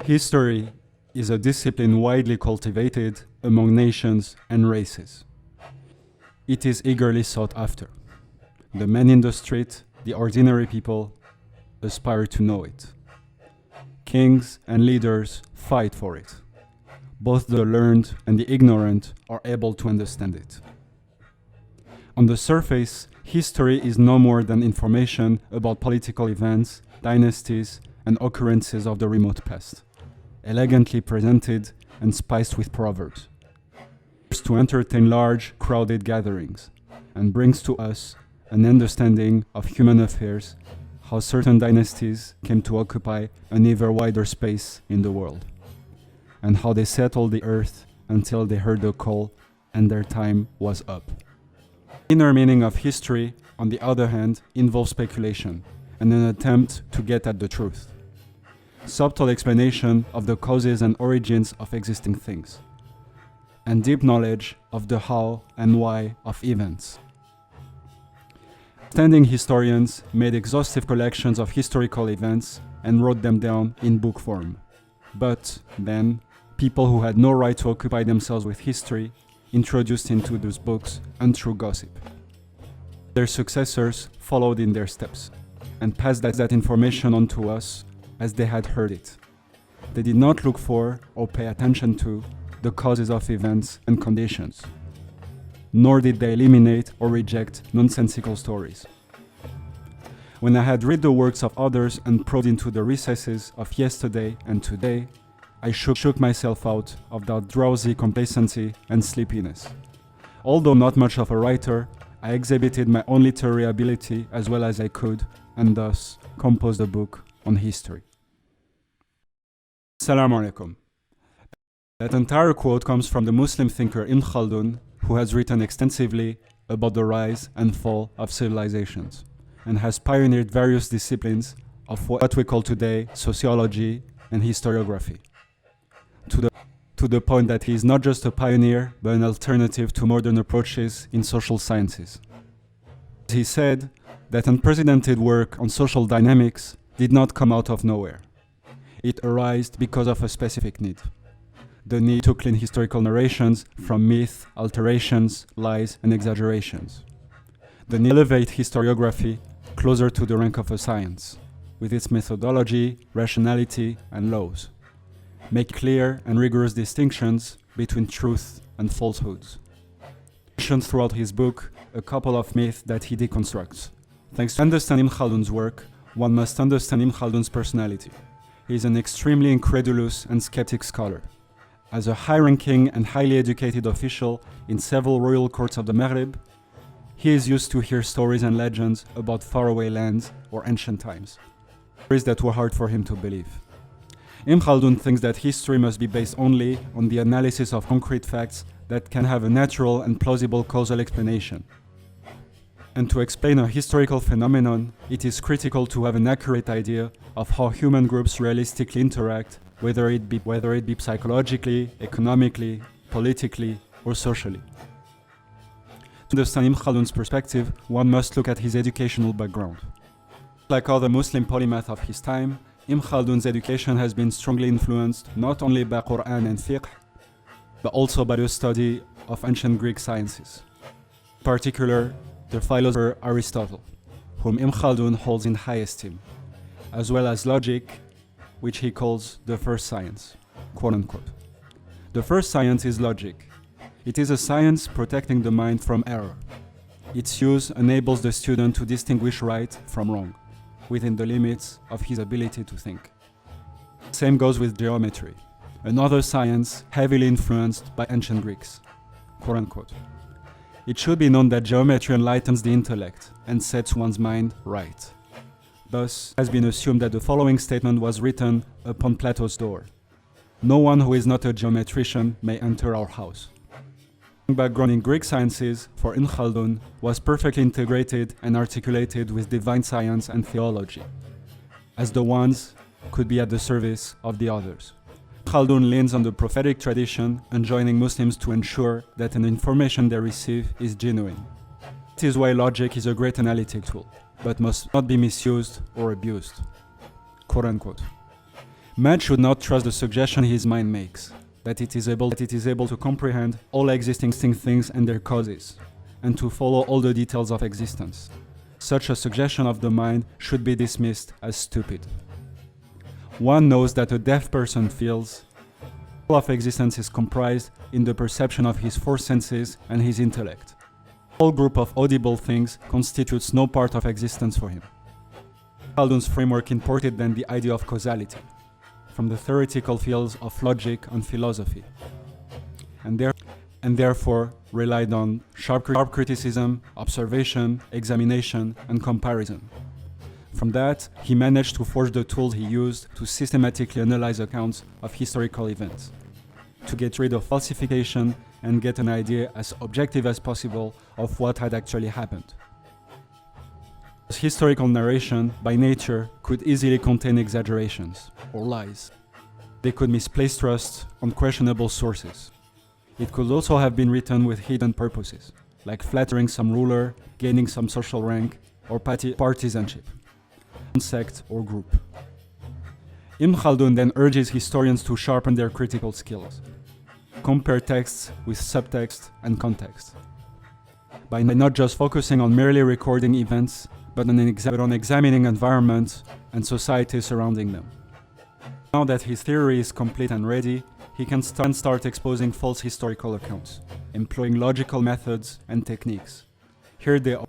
History is a discipline widely cultivated among nations and races. It is eagerly sought after. The men in the street, the ordinary people, aspire to know it. Kings and leaders fight for it. Both the learned and the ignorant are able to understand it. On the surface, history is no more than information about political events, dynasties, and occurrences of the remote past, elegantly presented and spiced with proverbs. It serves to entertain large, crowded gatherings, and brings to us an understanding of human affairs, how certain dynasties came to occupy an ever wider space in the world, and how they settled the earth until they heard the call and their time was up. The inner meaning of history, on the other hand, involves speculation and an attempt to get at the truth. Subtle explanation of the causes and origins of existing things, and deep knowledge of the how and why of events. Standing historians made exhaustive collections of historical events and wrote them down in book form. But then, people who had no right to occupy themselves with history introduced into those books untrue gossip. Their successors followed in their steps and passed that information on to us as they had heard it. They did not look for or pay attention to the causes of events and conditions, nor did they eliminate or reject nonsensical stories. When I had read the works of others and probed into the recesses of yesterday and today, I shook myself out of that drowsy complacency and sleepiness. Although not much of a writer, I exhibited my own literary ability as well as I could, and thus composed a book on history. Assalamu alaikum. That entire quote comes from the Muslim thinker Ibn Khaldun, who has written extensively about the rise and fall of civilizations, and has pioneered various disciplines of what we call today sociology and historiography. To the point that he is not just a pioneer, but an alternative to modern approaches in social sciences. He said that unprecedented work on social dynamics did not come out of nowhere. It arose because of a specific need. The need to clean historical narrations from myth, alterations, lies, and exaggerations. The need to elevate historiography closer to the rank of a science, with its methodology, rationality, and laws. Make clear and rigorous distinctions between truth and falsehoods. He mentions throughout his book a couple of myths that he deconstructs. Thanks to understand Ibn Khaldun's work, one must understand Ibn Khaldun's personality. He is an extremely incredulous and skeptic scholar. As a high-ranking and highly educated official in several royal courts of the Maghreb, he is used to hear stories and legends about faraway lands or ancient times, stories that were hard for him to believe. Ibn Khaldun thinks that history must be based only on the analysis of concrete facts that can have a natural and plausible causal explanation. And to explain a historical phenomenon, it is critical to have an accurate idea of how human groups realistically interact, whether it be psychologically, economically, politically, or socially. To understand Ibn Khaldun's perspective, one must look at his educational background. Like other Muslim polymaths of his time, Ibn Khaldun's education has been strongly influenced not only by Quran and fiqh, but also by the study of ancient Greek sciences. In particular, the philosopher Aristotle, whom Ibn Khaldun holds in high esteem, as well as logic, which he calls the first science, quote unquote. The first science is logic. It is a science protecting the mind from error. Its use enables the student to distinguish right from wrong, within the limits of his ability to think. Same goes with geometry, another science heavily influenced by ancient Greeks, quote unquote. It should be known that geometry enlightens the intellect and sets one's mind right. Thus, it has been assumed that the following statement was written upon Plato's door: "No one who is not a geometrician may enter our house." Background in Greek sciences for Ibn Khaldun was perfectly integrated and articulated with divine science and theology, as the ones could be at the service of the others. Khaldun leans on the prophetic tradition, enjoining Muslims to ensure that an information they receive is genuine. That is why logic is a great analytic tool, but must not be misused or abused, quote unquote. Man should not trust the suggestion his mind makes, that it is able to comprehend all existing things and their causes, and to follow all the details of existence. Such a suggestion of the mind should be dismissed as stupid. One knows that a deaf person feels. All of existence is comprised in the perception of his four senses and his intellect. The whole group of audible things constitutes no part of existence for him. Khaldun's framework imported then the idea of causality from the theoretical fields of logic and philosophy, and therefore relied on sharp criticism, observation, examination, and comparison. From that, he managed to forge the tools he used to systematically analyze accounts of historical events, to get rid of falsification and get an idea as objective as possible of what had actually happened. Historical narration, by nature, could easily contain exaggerations or lies. They could misplace trust on questionable sources. It could also have been written with hidden purposes, like flattering some ruler, gaining some social rank, or partisanship, sect or group. Ibn Khaldun then urges historians to sharpen their critical skills, compare texts with subtext and context, by not just focusing on merely recording events, but on examining environment and society surrounding them. Now that his theory is complete and ready, he can start exposing false historical accounts, employing logical methods and techniques. Here they are.